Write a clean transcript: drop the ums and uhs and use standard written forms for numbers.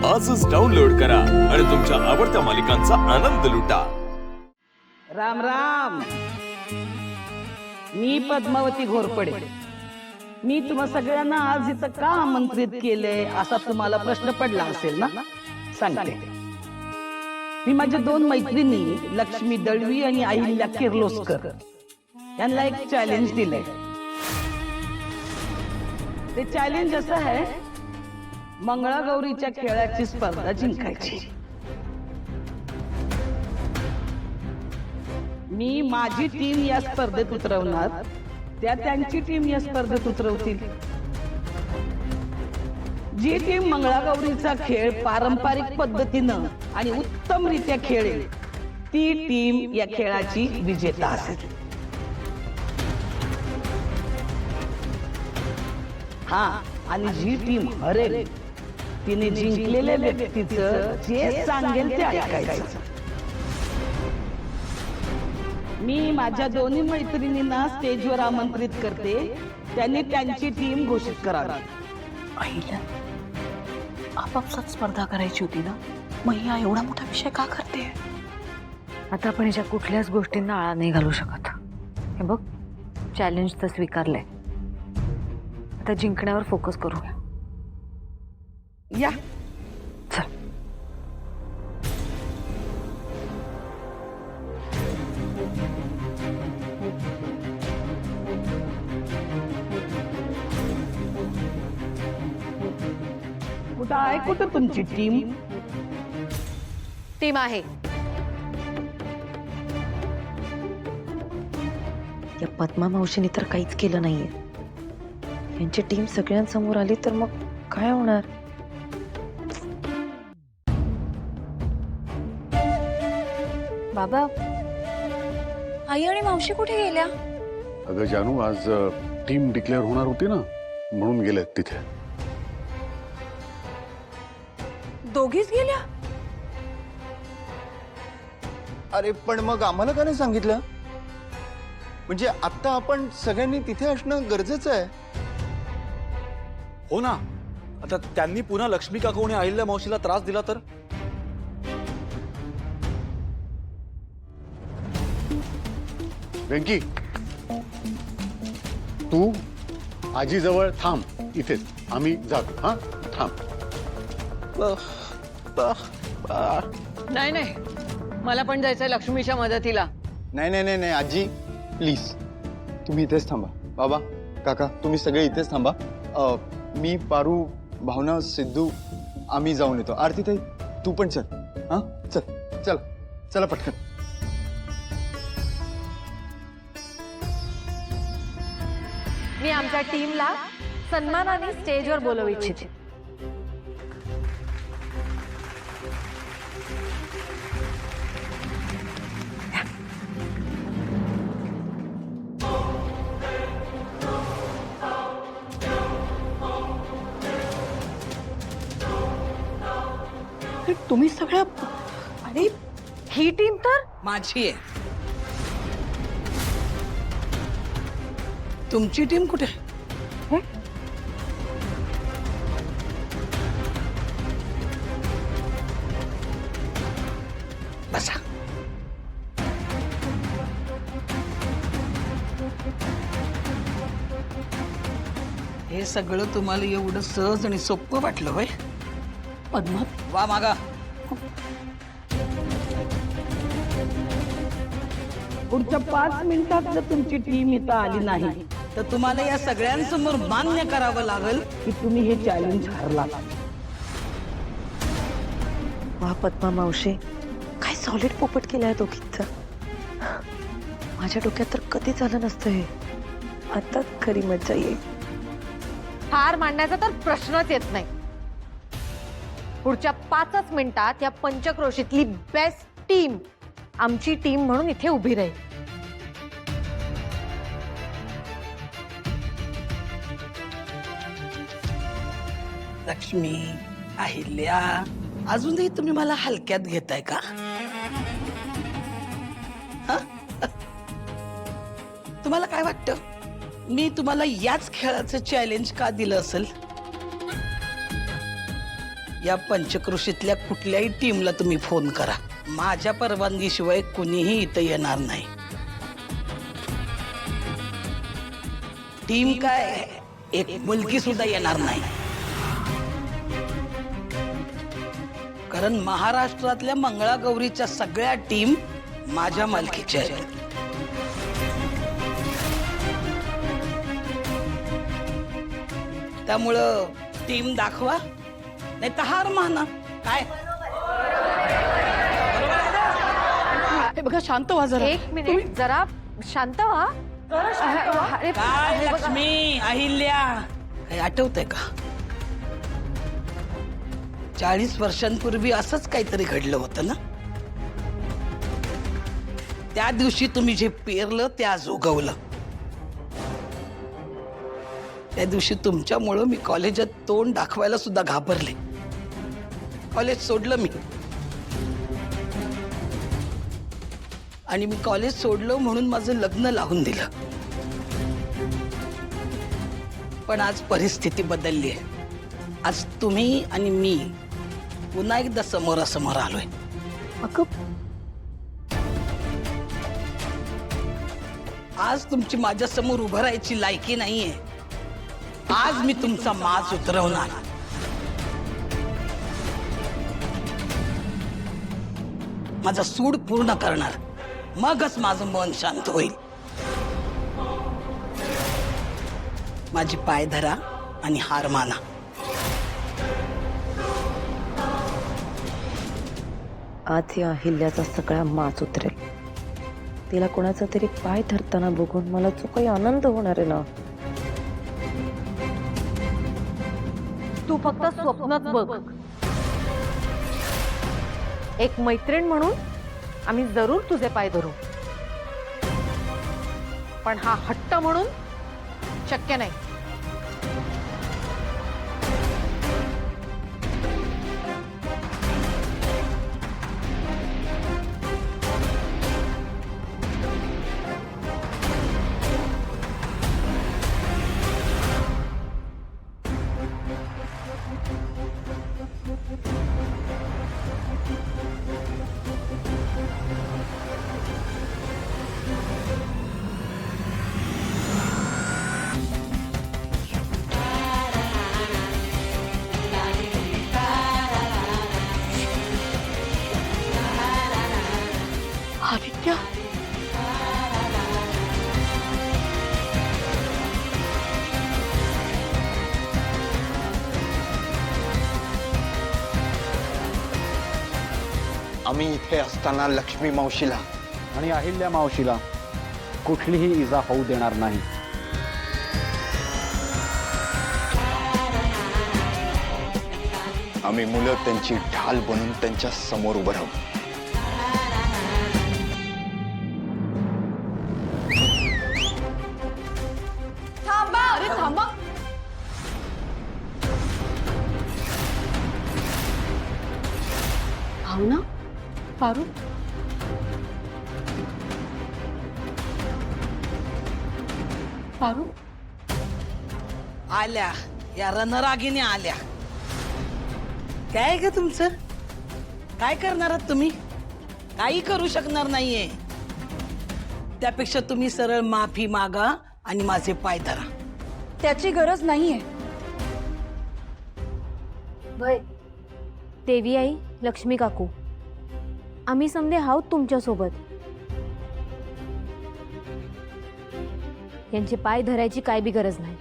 आजच डाउनलोड करा आणि तुमच्या आवडत्या मालिकांचा आनंद लुटा। राम राम। मी पद्मावती घोरपडे। मी तुम्हा सगळ्यांना आज इथं का आमंत्रित केलंय असा तुम्हाला प्रश्न पडला असेल ना। सांगते। मी माझ्या दोन मैत्रिणी लक्ष्मी दळवी आणि अहिल्या किर्लोस्कर यांना एक चॅलेंज दिलंय। ते चॅलेंज असं आहे, मंगळागौरीच्या खेळाची स्पर्धा जिंकायची। मी माझी टीम या स्पर्धेत उतरवणार, त्या त्यांची टीम या स्पर्धेत उतरवतील। जी टीम मंगळागौरीचा खेळ पारंपरिक पद्धतीनं आणि उत्तमरित्या खेळेल ती टीम या खेळाची विजेता असेल। हा, आणि जी टीम हरेल तिने जिंकलेल्या व्यक्तीचं जे सांगेल ते ऐकायचं। मी माझ्या दोन्ही मैत्रिणींना स्टेजवर आमंत्रित करते, त्यांनी त्यांची टीम घोषित करावी। अहिल्या, आपापसात स्पर्धा करायची होती ना, मग हा एवढा मोठा विषय का करते? आता आपण याच्या कुठल्याच गोष्टींना आळा नाही घालू शकत। हे बघ, चॅलेंज तर स्वीकारलंय, आता जिंकण्यावर फोकस करूया। या चल। कुठं आहे कुठं तुमची टीम? टीम आहे। या पद्मा मावशीने तर काहीच केलं नाहीये। यांची टीम सगळ्यांसमोर आली तर मग काय होणार? बाबा, आई आणि मावशी कुठे गेल्या? अगं जानू, आज टीम डिक्लेअर होणार होती ना, म्हणून गेलेत तिथे। दोघीच गेल्या? अरे पण मग आम्हाला का नाही सांगितलं? म्हणजे आता आपण सगळ्यांनी तिथे असणं गरजेचं आहे। हो ना, आता त्यांनी पुन्हा लक्ष्मी काकू आणि अहिल्या मावशीला त्रास दिला तर? वेंकी, तू आजीजवळ थांब, इथेच आम्ही जातो। हा, थांब। नाही नाही, मला पण जायचंय लक्ष्मीच्या मदतीला। नाही नाही नाही नाही आजी, प्लीज तुम्ही इथेच थांबा। बाबा, काका, तुम्ही सगळे इथेच थांबा। मी, पारू, भावना, सिद्धू आम्ही जाऊन येतो। आरती ताई, तू पण चल। हा, चल चल चला पटकन। मी आमच्या टीमला सन्मानाने स्टेजवर बोलवू इच्छिते। तुम्ही सगळ्या, आणि ही टीम तर माझी आहे। तुमची टीम कुठे? बसा। हे सगळं तुम्हाला एवढं सहज आणि सोपं वाटलं होय? पद्मा, वा मागा। पुढच्या 5 मिनिटात जर तुमची टीम इथं आली नाही तर तुम्हाला या सगळ्यांसमोर मान्य करावं लागेल की तुम्ही हे चॅलेंज हरला। वा पद्मा मावशी, काय सॉलिड पोपट केलाय दोघींचं। माझ्या डोक्यात तर कधीच आलं नसतं हे। आता खरी मज्जा येईल। हार मांडण्याचा तर प्रश्नच येत नाही। पुढच्या 5च मिनिटात या पंचक्रोशीतली बेस्ट टीम आमची टीम म्हणून इथे उभी राहील। लक्ष्मी, अहिल्या, अजूनही तुम्ही मला हलक्यात घेताय का? तुम्हाला काय वाटतं, मी तुम्हाला याच खेळाचं चॅलेंज का दिलं असेल? या पंचक्रोशीतल्या कुठल्याही टीमला तुम्ही फोन करा, माझ्या परवानगीशिवाय कुणीही इथं येणार नाही. टीम काय, एक मुलगी सुद्धा येणार नाही. कारण महाराष्ट्रातल्या मंगळागौरीच्या सगळ्या टीम माझ्या मालकीच्या आहेत. त्यामुळं टीम दाखवा, नाही तर हार माना. काय हे बघा, शांत व्हा जरा. एक मिनिट, जरा शांत व्हा. अरे, काय हे बघा. लक्ष्मी, अहिल्या, काही आठवतंय का? 40 वर्षांपूर्वी असंच काहीतरी घडलं होतं ना. त्या दिवशी तुम्ही जे पेरलं ते आज उगवलं. त्या दिवशी तुमच्यामुळं मी कॉलेजात तोंड दाखवायला सुद्धा घाबरले. कॉलेज सोडलं मी. आणि मी कॉलेज सोडलं म्हणून माझं लग्न लावून दिलं. पण आज परिस्थिती बदलली आहे. आज तुम्ही आणि मी पुन्हा एकदा समोरासमोर आलोय. आज तुमची माझ्यासमोर उभं राहायची लायकी नाहीये. आज मी तुमचा माज उतरवणार. माझा सूड पूर्ण करणार, मगच माझं मन शांत होईल. माझी पाय धरा आणि हार माना. आज या अहिल्याचा सगळा माज उतरेल. तिला कोणाचा तरी पाय धरताना बघून मला जो काही आनंद होणार आहे ना, तू फक्त स्वप्नच बघ. एक मैत्रीण म्हणून आम्ही जरूर तुझे पाय धरू, पण हा हट्ट म्हणून शक्य नाही. आदित्य, आम्ही इथे असताना लक्ष्मी मावशीला आणि अहिल्या मावशीला कुठलीही इजा होऊ देणार नाही. आम्ही मुलं त्यांची ढाल बनून त्यांच्या समोर उभं राहू. अरे थांबा. भावना, पारू, पारू आल्या, या रणरागिणी आल्या. काय ग तुमचं? काय करणार आहात तुम्ही? काही करू शकणार नाहीये. त्यापेक्षा तुम्ही सरळ माफी मागा आणि माझे पाय धरा. त्याची गरज नाहीये. देवी आई, लक्ष्मी काकू, आम्ही समधे आहोत तुमच्या सोबत. यांचे पाय धरायची काय बी गरज नाही.